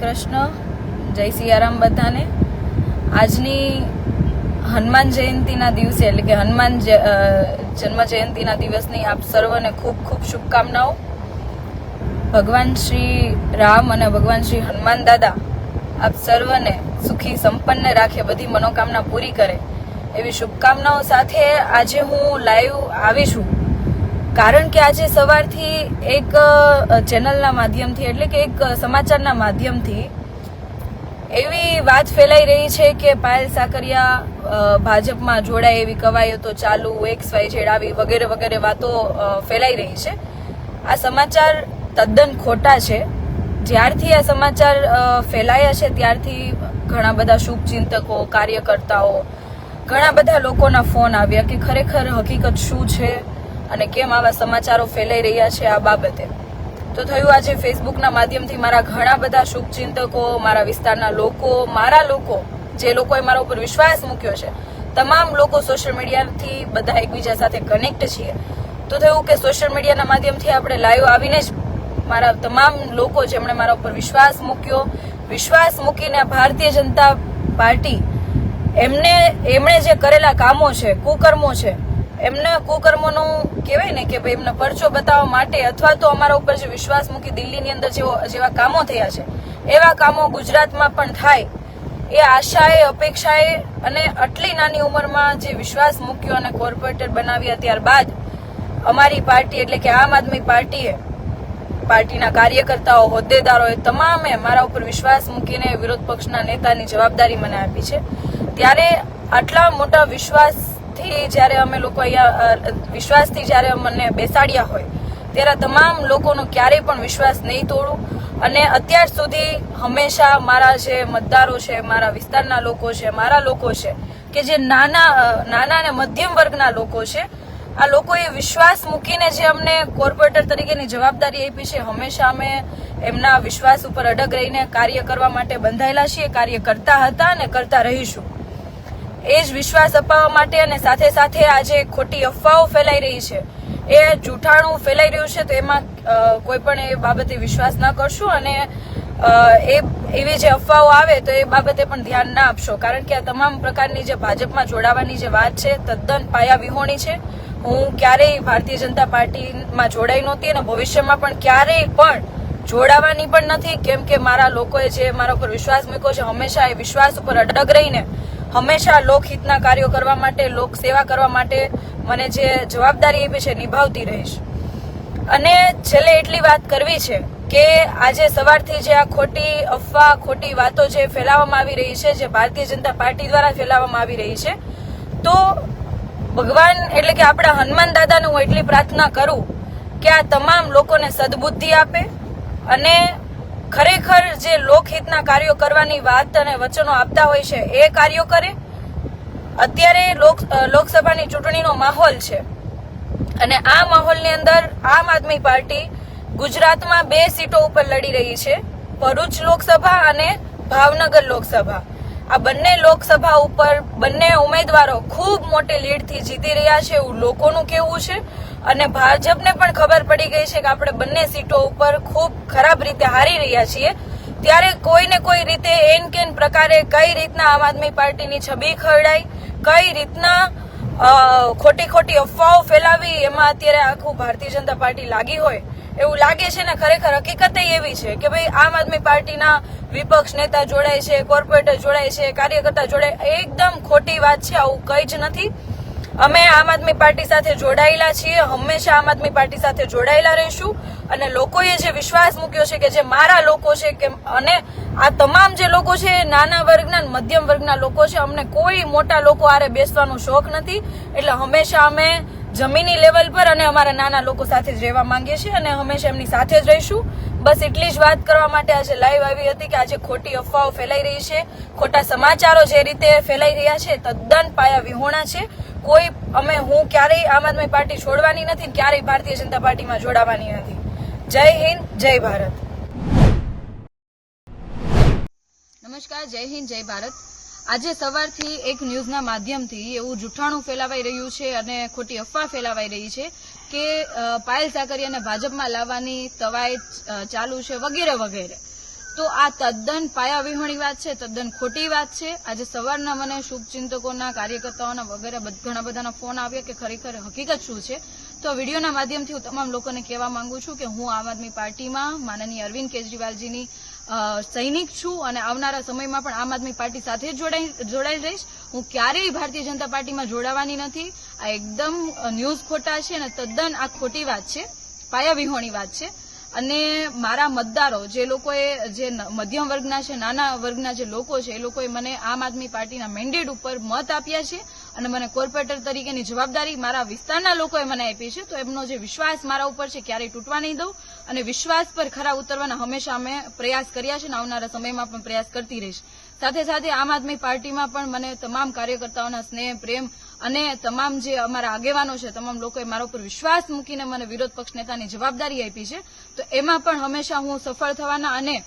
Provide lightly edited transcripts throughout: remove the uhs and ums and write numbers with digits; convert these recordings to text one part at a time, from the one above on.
કૃષ્ણ, જય સિયારામ બધાને। આજની હનુમાન જયંતિના દિવસે એટલે કે હનુમાન જન્મ જયંતિના દિવસની આપ સર્વને ખૂબ ખૂબ શુભકામનાઓ। ભગવાન શ્રી રામ અને ભગવાન શ્રી હનુમાન દાદા આપ સર્વને સુખી સંપન્ન રાખે, બધી મનોકામના પૂરી કરે એવી શુભકામનાઓ સાથે આજે હું લાઈવ આવી છું। કારણ કે આજે સવારથી એક ચેનલના માધ્યમથી એટલે કે એક સમાચારના માધ્યમથી એવી વાત ફેલાઈ રહી છે કે પાયલ સાકરિયા ભાજપમાં જોડાય એવી કવાયતો ચાલુ, XYZ આવી વગેરે વગેરે વાતો ફેલાઈ રહી છે। આ સમાચાર તદ્દન ખોટા છે। જ્યારથી આ સમાચાર ફેલાયા છે ત્યારથી ઘણા બધા શુભચિંતકો, કાર્યકર્તાઓ, ઘણા બધા લોકોના ફોન આવ્યા કે ખરેખર હકીકત શું છે અને કેમ આવા સમાચારો ફેલાઈ રહ્યા છે આ બાબતે। તો થયું આજે ફેસબુકના માધ્યમથી મારા ઘણા બધા શુભચિંતકો, મારા વિસ્તારના લોકો, મારા લોકો જે લોકોએ મારા ઉપર વિશ્વાસ મૂક્યો છે, તમામ લોકો સોશિયલ મીડિયાથી બધા એકબીજા સાથે કનેક્ટ છીએ। તો થયું કે સોશિયલ મીડિયાના માધ્યમથી આપણે લાઈવ આવીને જ મારા તમામ લોકો જેમણે મારા ઉપર વિશ્વાસ મૂકીને ભારતીય જનતા પાર્ટી એમણે જે કરેલા કામો છે, કુકર્મો છે, એમના કુકર્મોનું કહેવાય ને કે ભાઈ એમને પરચો બતાવવા માટે અથવા તો અમારા ઉપર જે વિશ્વાસ મૂકી દિલ્હીની અંદર જેવા કામો થયા છે એવા કામો ગુજરાતમાં પણ થાય એ આશાએ, અપેક્ષાએ અને આટલી નાની ઉંમરમાં જે વિશ્વાસ મૂક્યો અને કોર્પોરેટર બનાવ્યા ત્યારબાદ અમારી પાર્ટી એટલે કે આમ આદમી પાર્ટીના કાર્યકર્તાઓ, હોદ્દેદારોએ તમામે મારા ઉપર વિશ્વાસ મૂકીને વિરોધ પક્ષના નેતાની જવાબદારી મને આપી છે। ત્યારે આટલા મોટા વિશ્વાસથી જ્યારે અમે લોકો વિશ્વાસથી જ્યારે અમને બેસાડ્યા હોય ત્યારે તમામ લોકોનો ક્યારેય પણ વિશ્વાસ નહીં તોડું અને અત્યાર સુધી હંમેશા મારા જે મતદારો છે, મારા વિસ્તારના લોકો છે, મારા લોકો છે કે જે નાના અને મધ્યમ વર્ગના લોકો છે, આ લોકોએ વિશ્વાસ મૂકીને જે અમને કોર્પોરેટર તરીકેની જવાબદારી આપી છે, હંમેશા અમે એમના વિશ્વાસ ઉપર અડગ રહીને કાર્ય કરવા માટે બંધાયેલા છીએ, કાર્ય કરતા હતા અને કરતા રહીશું। એ જ વિશ્વાસ અપાવવા માટે અને સાથે સાથે આજે ખોટી અફવાઓ ફેલાઈ રહી છે, એ જૂઠાણું ફેલાઈ રહ્યું છે, તો એમાં કોઈ પણ એ બાબતે વિશ્વાસ ન કરશું અને એવી જે અફવાઓ આવે તો એ બાબતે પણ ધ્યાન ના આપશો। કારણ કે આ તમામ પ્રકારની જે ભાજપમાં જોડાવાની જે વાત છે તદ્દન પાયા વિહોણી છે। હું ક્યારેય ભારતીય જનતા પાર્ટીમાં જોડાઈ નહોતી અને ભવિષ્યમાં પણ ક્યારેય પણ જોડાવાની પણ નથી, કેમ કે મારા લોકોએ જે મારા ઉપર વિશ્વાસ મૂક્યો છે હંમેશા એ વિશ્વાસ ઉપર અડગ રહીને હંમેશા લોકહિતના કાર્યો કરવા માટે, લોક સેવા કરવા માટે મને જે જવાબદારી આપી છે નિભાવતી રહીશ। અને છેલ્લે એટલી વાત કરવી છે કે આજે સવારથી જે આ ખોટી અફવા, ખોટી વાતો જે ફેલાવવામાં આવી રહી છે, જે ભારતીય જનતા પાર્ટી દ્વારા ફેલાવવામાં આવી રહી છે, તો ભગવાન એટલે કે આપણા હનુમાન દાદાને હું એટલી પ્રાર્થના કરું કે આ તમામ લોકોને સદબુદ્ધિ આપે અને ખરેખર જે લોકહિતના કાર્યો કરવાની વાત અને વચનો આપતા હોય છે એ કાર્યો કરે। અત્યારે લોકસભાની ચૂંટણીનો માહોલ છે અને આ માહોલની અંદર આમ આદમી પાર્ટી ગુજરાતમાં 2 સીટો ઉપર લડી રહી છે, ભરૂચ લોકસભા અને ભાવનગર લોકસભા। આ બંને લોકસભા ઉપર બંને ઉમેદવારો ખૂબ મોટી લીડથી જીતી રહ્યા છે એવું લોકોનું કહેવું છે અને ભાજપને પણ ખબર પડી ગઈ છે કે આપણે બંને સીટો ઉપર ખૂબ ખરાબ રીતે હારી રહ્યા છીએ। ત્યારે કોઈને કોઈ રીતે એન કેન પ્રકારે કઈ રીતના આમ આદમી પાર્ટીની છબી ખરડાઈ, કઈ રીતના ખોટી અફવાઓ ફેલાવી, એમાં અત્યારે આખું ભારતીય જનતા પાર્ટી લાગી હોય એવું લાગે છે ને। ખરેખર હકીકત એવી છે કે ભાઈ આમ આદમી પાર્ટીના વિપક્ષ નેતા જોડાય છે, કોર્પોરેટર જોડાય છે, કાર્યકર્તા જોડાય, એકદમ ખોટી વાત છે, આવું કઈ જ નથી। અમે આમ આદમી પાર્ટી સાથે જોડાયેલા છીએ, હંમેશા આમ આદમી પાર્ટી સાથે જોડાયેલા રહીશું અને લોકોએ જે વિશ્વાસ મૂક્યો છે કે જે મારા લોકો છે કે અને આ તમામ જે લોકો છે નાના વર્ગના, મધ્યમ વર્ગના લોકો છે, અમને કોઈ મોટા લોકો આરે બેસવાનો શોખ નથી, એટલે હંમેશા અમે જમીની લેવલ પર અને અમારા નાના લોકો સાથે જ રહેવા માંગીએ છીએ અને હંમેશા એમની સાથે જ રહીશું। બસ એટલી જ વાત કરવા માટે આજે લાઈવ આવી હતી કે આજે ખોટી અફવાઓ ફેલાઈ રહી છે, ખોટા સમાચારો જે રીતે ફેલાઈ રહ્યા છે તદ્દન પાયા વિહોણા છે। હું ક્યારેય આમ આદમી પાર્ટી છોડવાની નથી, ક્યારેય ભારતીય જનતા પાર્ટીમાં જોડાવાની નથી। જય હિન્દ, જય ભારત। નમસ્કાર, જય હિન્દ, જય ભારત। આજે સવારથી એક ન્યૂઝના માધ્યમથી એવું જૂઠાણું ફેલાવાઈ રહ્યું છે અને ખોટી અફવા ફેલાવાઈ રહી છે કે પાયલ સાકરિયાને ભાજપમાં લાવવાની તવાયત ચાલુ છે વગેરે વગેરે। તો આ તદ્દન પાયાવિહોણી વાત છે, તદ્દન ખોટી વાત છે. આજે સવારના મને શુભચિંતકોના, કાર્યકર્તાઓના વગેરે ઘણા બધાના ફોન આવ્યા કે ખરેખર હકીકત શું છે. તો વિડીયોના માધ્યમથી હું તમામ લોકોને કહેવા માંગુ છું કે હું આમ આદમી પાર્ટીમાં માનનીય અરવિંદ કેજરીવાલજીની સૈનિક છું અને આવનારા સમયમાં પણ આમ આદમી પાર્ટી સાથે જોડાઈ રહીશ. હું ક્યારેય ભારતીય જનતા પાર્ટીમાં જોડાવાની નથી. આ એકદમ ન્યૂઝ ખોટા છે અને તદ્દન આ ખોટી વાત છે, પાયાવિહોણી વાત છે. અને મારા મતદારો જે લોકોએ જે મધ્યમ વર્ગના છે, નાના વર્ગના જે લોકો છે, એ લોકોએ મને આમ આદમી પાર્ટીના મેન્ડેટ ઉપર મત આપ્યા છે અને મને કોર્પોરેટર તરીકેની જવાબદારી મારા વિસ્તારના લોકોએ મને આપી છે. તો એમનો જે વિશ્વાસ મારા ઉપર છે ક્યારેય તૂટવા નહીં દઉં અને વિશ્વાસ પર ખરા ઉતરવાના હંમેશા અમે પ્રયાસ કર્યા છે અને આવનારા સમયમાં પણ પ્રયાસ કરતી રહીશ. સાથે સાથે આમ આદમી પાર્ટીમાં પણ મને તમામ કાર્યકર્તાઓના સ્નેહ, પ્રેમ અને તમામ જે અમારા આગેવાનો છે, તમામ લોકોએ મારા ઉપર વિશ્વાસ મૂકીને મને વિરોધ પક્ષ નેતાની જવાબદારી આપી છે. તો એમાં પણ હંમેશા હું સફળ થવાના અને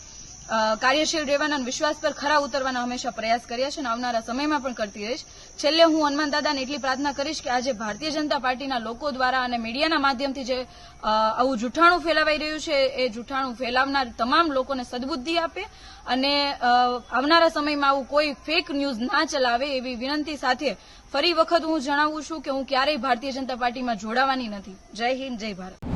કાર્યશીલ રહેવાના, વિશ્વાસ પર ખરા ઉતરવાના હંમેશા પ્રયાસ કર્યા છે અને આવનારા સમયમાં પણ કરતી રહીશ. છેલ્લે હું હનુમાન દાદાને એટલી પ્રાર્થના કરીશ કે આજે ભારતીય જનતા પાર્ટીના લોકો દ્વારા અને મીડિયાના માધ્યમથી જે આવું જૂઠાણું ફેલાવાઈ રહ્યું છે, એ જૂઠાણું ફેલાવનાર તમામ લોકોને સદબુદ્ધિ આપે અને આવનારા સમયમાં આવું કોઈ ફેક ન્યૂઝ ના ચલાવે એવી વિનંતી સાથે ફરી વખત હું જણાવું છું કે હું ક્યારેય ભારતીય જનતા પાર્ટીમાં જોડાવાની નથી. જય હિન્દ, જય ભારત.